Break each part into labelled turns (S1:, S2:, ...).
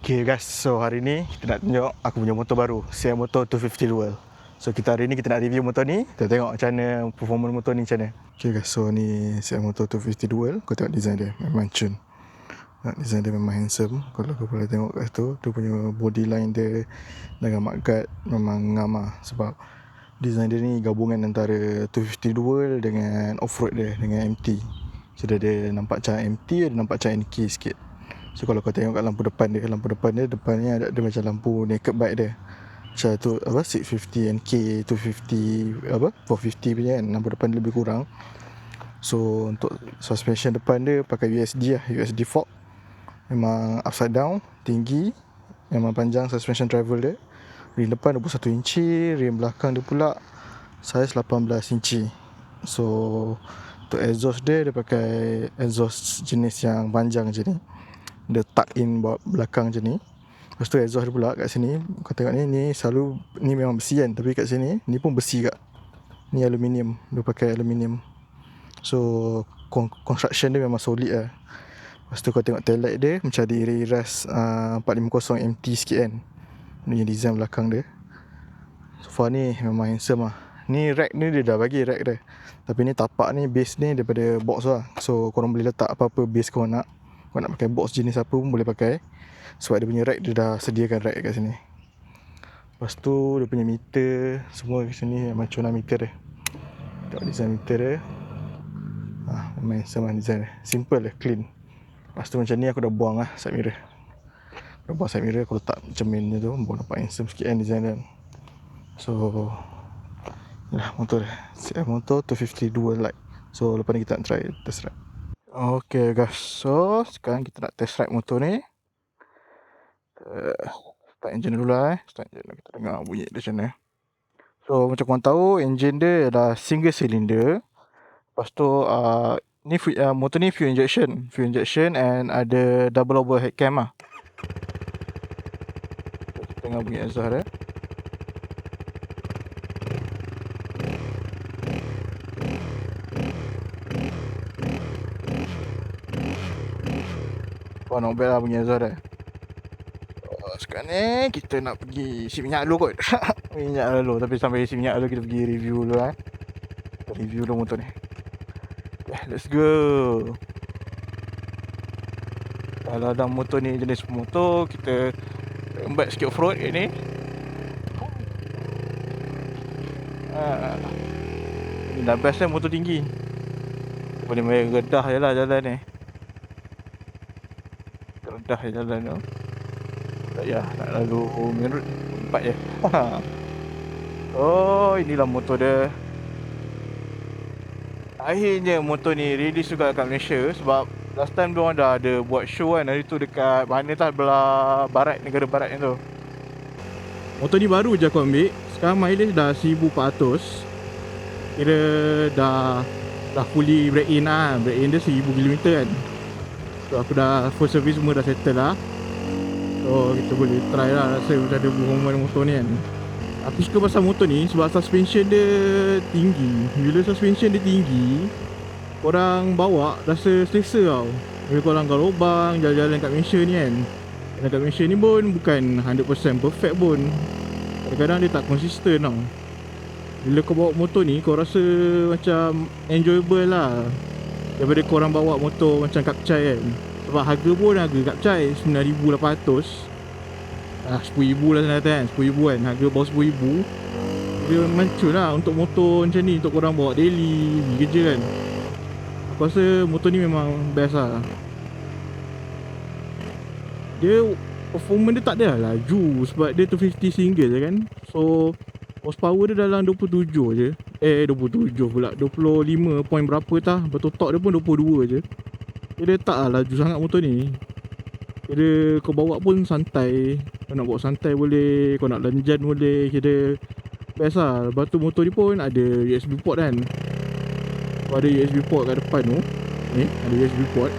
S1: Okay guys, so hari ni kita nak tunjuk aku punya motor baru, CI Moto 250 Dual. So hari ni kita nak review motor ni. Kita tengok macam mana performance motor ni macam mana. Okay guys, so ni CI Moto 250 Dual. Kau tengok design dia, memang cun. Design dia memang handsome. Kalau kau boleh tengok kat tu, dia punya body line dia dengan mudguard memang ngam lah. Sebab design dia ni gabungan antara 250 Dual dengan off-road dia, dengan MT. So dia nampak macam MT, dia nampak macam NK sikit. So kalau kau tengok kat lampu depan dia depannya ada macam lampu naked bike dia. Macam tu apa 650 NK 250 apa 450 punya kan, lampu depan dia lebih kurang. So untuk suspension depan dia pakai USD lah, USD fork. Memang upside down, tinggi, memang panjang suspension travel dia. Rim depan 21 inci, rim belakang dia pula saiz 18 inci. So untuk exhaust dia pakai exhaust jenis yang panjang je ni. Dia tuck in belakang je ni. Lepas tu exhaust dia pula kat sini. Kau tengok ni selalu ni memang besi kan, tapi kat sini ni pun besi kat. Ni aluminium, dia pakai aluminium. So construction dia memang solid lah. Lepas tu kau tengok tail light dia macam ada iras 450 MT sikit kan. Ni design belakang dia. So far ni memang handsome lah. Ni rack ni dia dah bagi rack dia. Tapi ni tapak ni base ni daripada box lah. So korang boleh letak apa-apa base kau nak. Kau nak pakai box jenis apa pun boleh pakai. Sebab dia punya rack dia dah sediakan rack kat sini. Lepas tu dia punya meter semua kat sini memang cuna meter dia. Tengok design meter dia. Memang sama design dia. Simple lah, clean. Lepas tu macam ni aku dah buang lah side mirror. Dah buang side mirror, aku letak cermin tu baru nampak handsome sikit kan design dia. So inilah motor dia, CI Moto 250 Dual Lite. So lepas ni kita nak try test ride. Okay guys, so sekarang kita nak test ride motor ni. Start engine dulu lah Start engine, kita dengar bunyi dia macam mana. So macam korang tahu, engine dia adalah single cylinder. Lepas tu ni motor ni fuel injection and ada double overhead cam lah. Kita dengar bunyi exhaust dia. Not bad lah bunyi exhaust dia. Sekarang ni kita nak pergi isi minyak dulu kot. Minyak dulu, tapi sampai isi minyak dulu kita pergi review dulu Kita review dulu motor ni. Okay, let's go. Kalau ada motor ni jenis motor, kita embed sikit off-road kat ni. Ini dah best lah motor tinggi. Kita boleh main redah je lah jalan ni. Redah je jalan tu. Tak payah nak lalu merut, empat je. Oh, inilah motor dia. Akhirnya motor ni release juga kat Malaysia. Sebab last time diorang dah ada buat show kan. Hari tu dekat mana tak, belah barat, negara barat ni tu. Motor ni baru je aku ambil. Sekarang mileage dah 1400. Kira dah fully break in lah. Break in dia 1000 km kan. So aku dah full service semua dah settle lah. So kita boleh try lah rasa macam ada performance motor ni kan. Aku suka pasal motor ni sebab suspension dia tinggi. Bila suspension dia tinggi, korang bawa rasa selesa tau. Bila korang kat lubang, jalan-jalan kat Malaysia ni kan. Dan kat Malaysia ni pun bukan 100% perfect pun. Kadang-kadang dia tak konsisten tau. Bila kau bawa motor ni, kau rasa macam enjoyable lah daripada korang bawa motor macam Kapcai kan. Sebab harga pun harga Kapcai 9,800. 10,000 lah sana kan, 10,000 kan, harga bawah 10,000. Dia mancul lah untuk motor macam ni, untuk korang bawa daily, pergi kerja kan. Aku rasa motor ni memang best lah. Dia performance dia tak ada lah laju sebab dia 250 single je kan. So horsepower dia dalam 27 je. 27 pula, 25 point berapa tah. Betul torque dia pun 22 je. Dia tak lah laju sangat motor ni. Kira kau bawa pun santai. Kau nak bawa santai boleh, kau nak lenjan boleh. Kira best lah. Lepas tu motor ni pun ada USB port kan. Kau ada USB port kat depan tu. Ni ada USB port.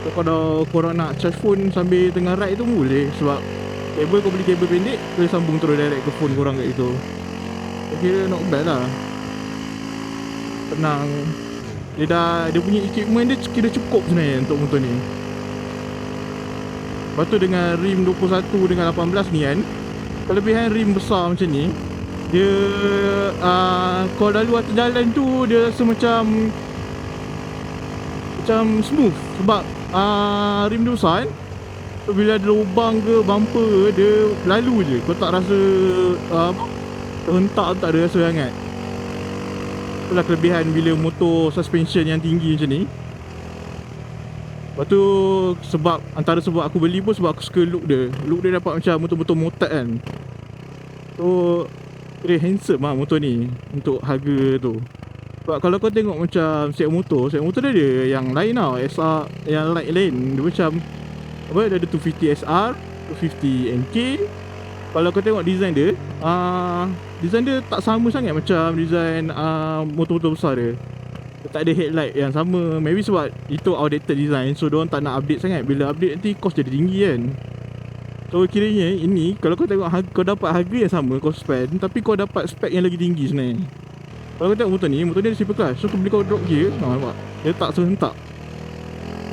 S1: So kalau korang nak charge phone sambil tengah ride tu boleh. Sebab kabel, kau beli kabel pendek, boleh sambung terus direct ke phone korang kat situ. So kira not bad lah. Tenang. Dia punya equipment dia kira cukup sebenarnya untuk motor ni. Lepas
S2: Lepas tu dengan rim 21 dengan 18 ni kan, kelebihan rim besar macam ni, dia kalau lalu atas jalan tu dia rasa macam smooth. Sebab rim dia besar kan, so bila ada lubang ke bumper, dia lalu je, kau tak rasa terhentak, tak ada rasa sangat. Itulah kelebihan bila motor suspension yang tinggi macam ni. Lepas tu antara sebab aku beli pun sebab aku suka look dia. Look dia dapat macam motor-motor motard kan. So dia handsome lah motor ni untuk harga tu. Sebab kalau kau tengok macam set motor dia ada yang lain tau, SR yang light lain. Dia macam apa, dia ada 250 SR, 250 NK. Kalau kau tengok design dia, design dia tak sama sangat macam design motor-motor besar dia. Dia tak ada headlight yang sama. Maybe sebab itu outdated design, so diorang tak nak update sangat. Bila update nanti cost jadi tinggi kan. So kiranya ini, kalau kau tengok kau dapat harga yang sama, kau spend, tapi kau dapat spek yang lagi tinggi sebenarnya. Kalau kau tengok motor ni ada simple clutch. So bila kau drop gear, nampak dia tak serentak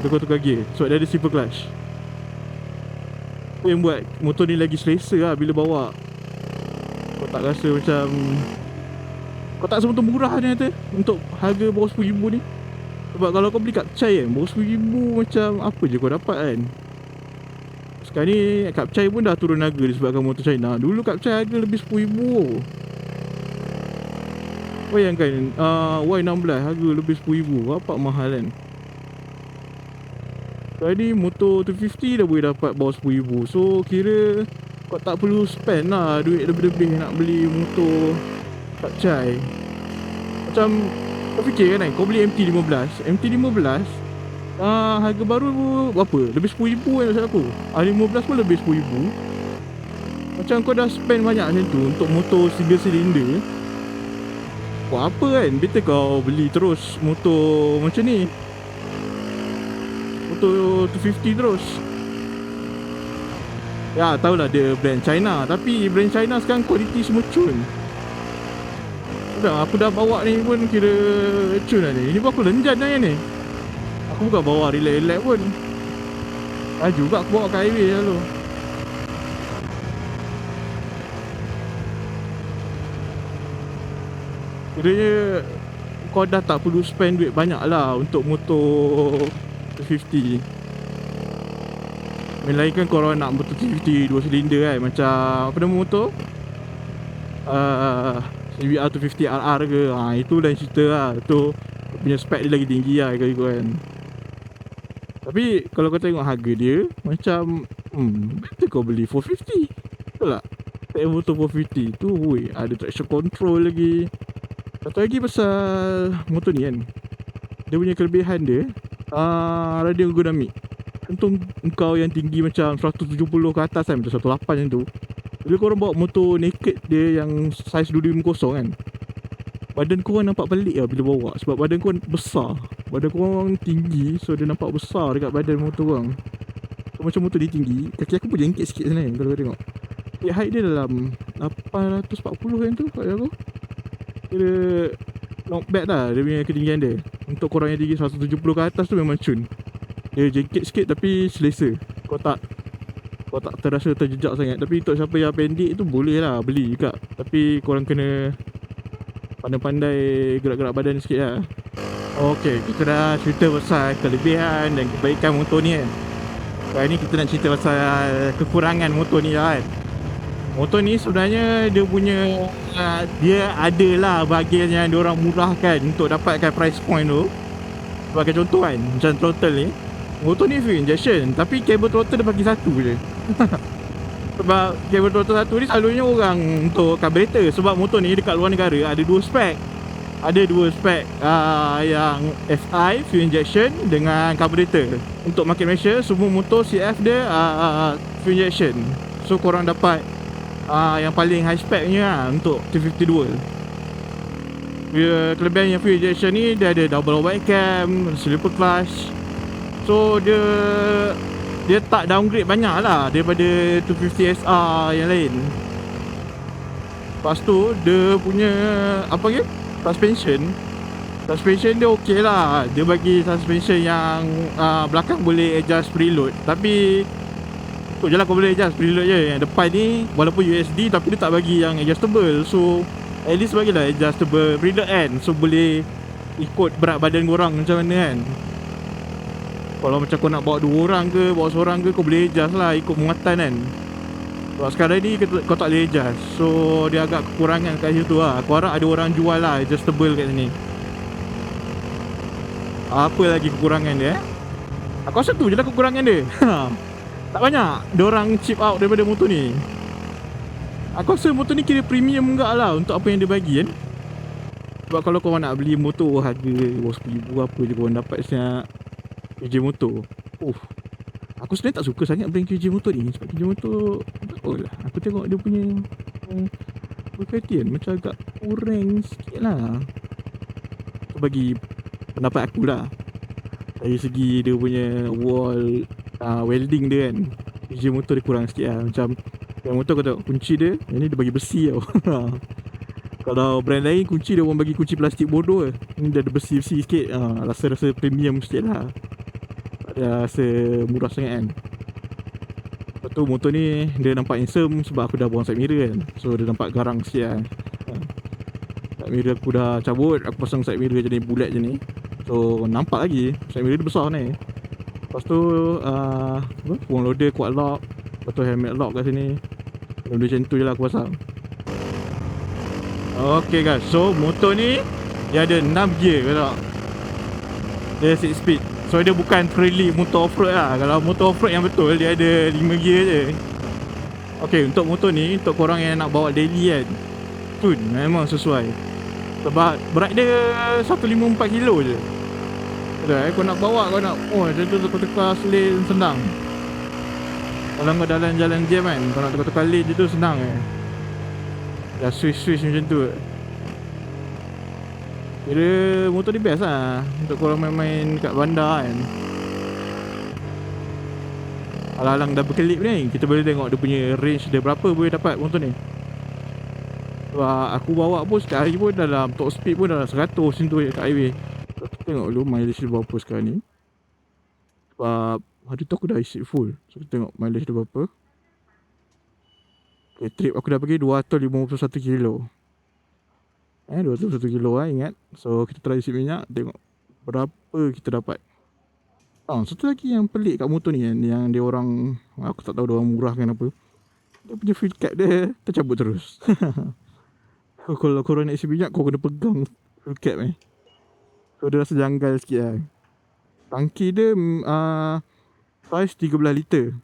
S2: bila kau tukar gear, sebab dia ada simple clutch. Itu yang buat motor ni lagi selesa lah bila bawa. Kau tak rasa macam, kau tak rasa motor murah ni kata, untuk harga bawah RM10,000 ni. Sebab kalau kau beli Kapcai kan, bawah RM10,000 macam apa je kau dapat kan. Sekarang ni Kapcai pun dah turun harga disebabkan motor China. Dulu Kapcai harga lebih RM10,000. Bayangkan Y16 harga lebih RM10,000. Apa mahal kan. Sekarang ni motor 250 dah boleh dapat bawah RM10,000. So kira kau tak perlu spend lah duit lebih-lebih nak beli motor Kapcai. Macam kau fikir kan, kau beli MT-15 harga baru berapa? Lebih RM10,000 kan maksud aku. R15 pun lebih RM10,000. Macam kau dah spend banyak macam tu untuk motor single cylinder. Buat apa kan? Better kau beli terus motor macam ni, motor 250 terus. Ya tahulah dia brand China, tapi brand China sekarang kualiti semua cun. Aku dah bawa ni pun kira cun lah ni. Ini pun aku lenjan lah ni. Aku bukan bawa relax-relax pun. Juga aku bawa ke highway lalu. Kiranya kau dah tak perlu spend duit banyak lah untuk motor 250. Melainkan korang nak motor 250 2 silinder kan, macam apa nama motor CBR 250 RR ke, itu lain cerita lah. Tu punya spek dia lagi tinggi lah ikut kan. Tapi kalau kau tengok harga dia, macam better kau beli 450. Betul tak? Tengok motor 450 tu, ada traction control lagi. Satu lagi pasal motor ni kan, dia punya kelebihan dia radial ergonomik. Untung kau yang tinggi macam 170 ke atas kan, macam 108 macam tu, bila korang bawa motor naked dia yang saiz 250 kan, badan korang nampak pelik lah bila bawa. Sebab badan korang besar, badan korang tinggi, so dia nampak besar dekat badan motor korang. So macam motor dia tinggi, kaki aku pun jengkit sikit sebenarnya kalau kau tengok. Height dia dalam 840 kan tu kat aku. Kira not bad lah dia punya ketinggian dia. Untuk korang yang tinggi 170 ke atas tu memang cun. Dia jengkit sikit tapi selesa. Kau tak terasa terjejak sangat. Tapi untuk siapa yang pendek tu boleh lah beli juga. Tapi korang kena pandai-pandai gerak-gerak badan sikit lah. Okay, kita dah cerita pasal kelebihan dan kebaikan motor ni kan. Kali ni kita nak cerita pasal kekurangan motor ni lah kan. Motor ni sebenarnya dia punya dia adalah bahagian yang diorang murahkan untuk dapatkan price point tu. Sebagai contoh kan, macam throttle ni, motor ni fuel injection, tapi kabel throttle dia bagi satu je. Sebab kabel throttle satu ni selalunya orang untuk carburetor. Sebab motor ni dekat luar negara ada dua spek. Ada dua spek yang FI, fuel injection, dengan carburetor. Untuk market Malaysia, semua motor CF dia fuel injection. So korang dapat yang paling high spec-nya lah untuk 250 dual. Kelebihan yang fuel injection ni, dia ada double wide cam, slipper clutch. So dia tak downgrade banyak lah daripada 250 SR yang lain. Lepas tu dia punya suspension dia okey lah. Dia bagi suspension yang belakang boleh adjust preload. Tapi Tu je lah kau boleh adjust preload je. Yang depan ni walaupun USD tapi dia tak bagi yang adjustable. So at least bagilah adjustable preload kan. So boleh ikut berat badan korang macam mana kan. Kalau macam kau nak bawa 2 orang ke, bawa seorang ke, kau boleh adjust lah ikut muatan kan. Sebab sekarang ni kau tak boleh adjust. So dia agak kekurangan kat situ lah. Aku harap ada orang jual lah adjustable kat sini. Apa lagi kekurangan dia Aku rasa tu je lah kekurangan dia. Tak banyak dia orang chip out daripada motor ni. Aku rasa motor ni kira premium enggak lah untuk apa yang dia bagi kan. Sebab kalau korang nak beli motor harga RM10,000 apa je korang dapat siap KJ motor. Aku sebenarnya tak suka sangat brand KJ motor ni. Sebab KJ motor tak tahu lah, aku tengok dia punya berkaitan macam agak kurang sikit lah. So bagi pendapat aku lah, dari segi dia punya wall welding dia kan, KJ motor dia kurang sikit lah. Macam yang motor kau tengok kunci dia, yang ni dia bagi besi tau. Kalau brand lain kunci dia orang bagi kunci plastik bodoh. Ni dia ada besi-besi sikit. Rasa-rasa premium sikit lah. Tak ada rasa murah sangat kan. Lepas tu motor ni dia nampak handsome sebab aku dah buang side mirror kan. So dia nampak garang sikit lah. Side mirror aku dah cabut, aku pasang side mirror je ni, bulat je ni. So nampak lagi side mirror dia besar ni. Lepas tu phone loader, quad lock. Lepas tu helmet lock kat sini. Benda macam tu je lah aku pasang. Okay guys, so motor ni dia ada 6 gear kau tahu. Dia 6 speed. So dia bukan really motor off-road lah. Kalau motor off-road yang betul dia ada 5 gear je. Okay, untuk motor ni, untuk korang yang nak bawa daily kan, tu memang sesuai. Sebab berat dia 154 kilo je. Betul kau nak bawa, kau nak macam tu tukar-tukar lane senang. Kalau kau jalan-jalan jam kan, kau nak tukar-tukar lane je tu senang dah switch macam tu. Kira motor ni best lah untuk korang main-main kat bandar kan. Alang-alang double clip ni, kita boleh tengok dia punya range dia berapa boleh dapat motor ni. Sebab aku bawa pun setiap hari pun dalam top speed pun dalam 100 macam tu kat highway. Kita tengok dulu mileage dia berapa sekarang ni. Sebab hari tu aku dah isi full. So kita tengok mileage dia berapa. Okay, trip aku dah pergi 251 kilo. 251 kilo lah ingat. So kita try isi minyak, tengok berapa kita dapat. Satu lagi yang pelik kat motor ni kan, yang dia orang, aku tak tahu dia orang murahkan apa, dia punya fuel cap dia tercabut terus. Kalau korang nak isi minyak, kau kena pegang fuel cap ni. So dia rasa janggal sikit lah. Tangki dia size 13 liter.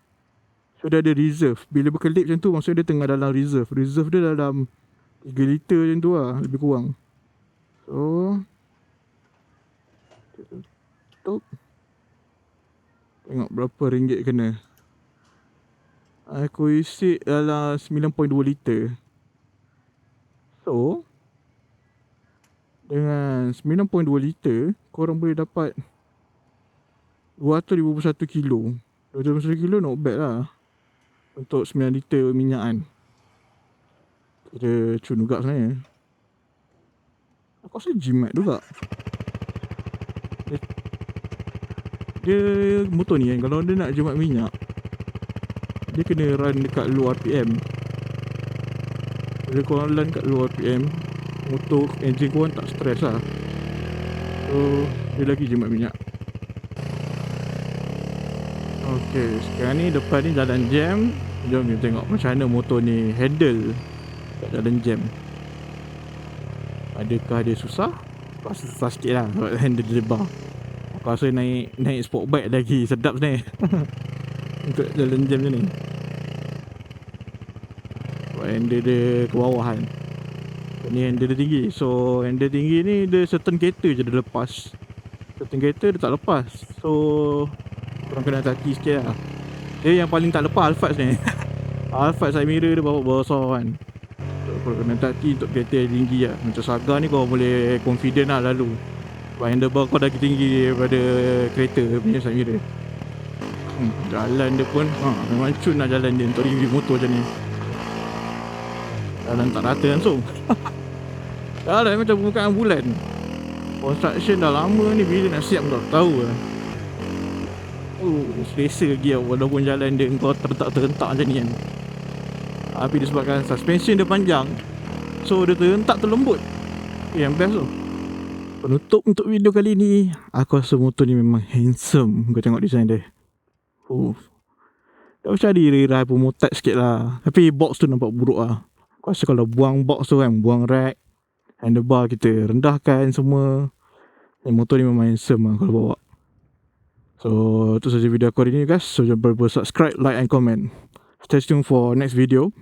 S2: So dia ada reserve. Bila berkelip macam tu, maksudnya dia tengah dalam reserve. Reserve dia dalam 3 liter macam tu lah, lebih kurang. So tutup. Tengok berapa ringgit kena. Aku isi dalam 9.2 liter. So dengan 9.2 liter, korang boleh dapat 251 kilo. 251 kilo not bad lah untuk 9 liter minyak kan. Kira cun juga sebenarnya. Aku rasa jimat juga. Dia motor ni kan, kalau dia nak jimat minyak, dia kena run dekat low RPM. Bila korang run kat low RPM, motor engine korang tak stress lah. So dia lagi jimat minyak. Okay, sekarang ni depan ni jalan jam. Jom kita tengok macam mana motor ni handle kat jalan jam. Adakah dia susah? Aku rasa susah sikit lah sebab handle dia lebar. Aku rasa naik sport bike lagi sedap ni. Untuk jalan jam macam ni. Sebab handle dia ke bawah kan. Ni handle dia tinggi. So handle tinggi ni dia certain kereta je dia lepas. Certain kereta dia tak lepas. So korang kena hati-hati sikit lah. Dia yang paling tak lepas Alphard ni. Alphard side mirror dia bawa besar kan. So korang kena hati-hati untuk kereta yang tinggi lah. Macam Saga ni kau boleh confident lah lalu. Sebab handlebar kau dah tinggi daripada kereta punya side mirror. Jalan dia pun memang cun lah jalan dia untuk review motor macam ni. Jalan tak rata langsung. Jalan macam permukaan bulan. Construction dah lama ni, bila nak siap tak tahu lah. selesa lagi lah, walaupun jalan dia kau terhentak-terhentak macam ni kan. Tapi disebabkan suspension dia panjang, so dia terhentak terlembut. Yang best tu. Penutup untuk video kali ni, aku rasa motor ni memang handsome. Kau tengok design dia. Dah macam ada rai-rai pemotret sikit lah. Tapi box tu nampak buruk lah. Aku rasa kalau buang box tu kan, buang rack, handlebar kita rendahkan semua, motor ni memang handsome lah kalau bawa. So tu saja video aku hari ni guys. So jangan lupa subscribe, like and comment. Stay tuned for next video.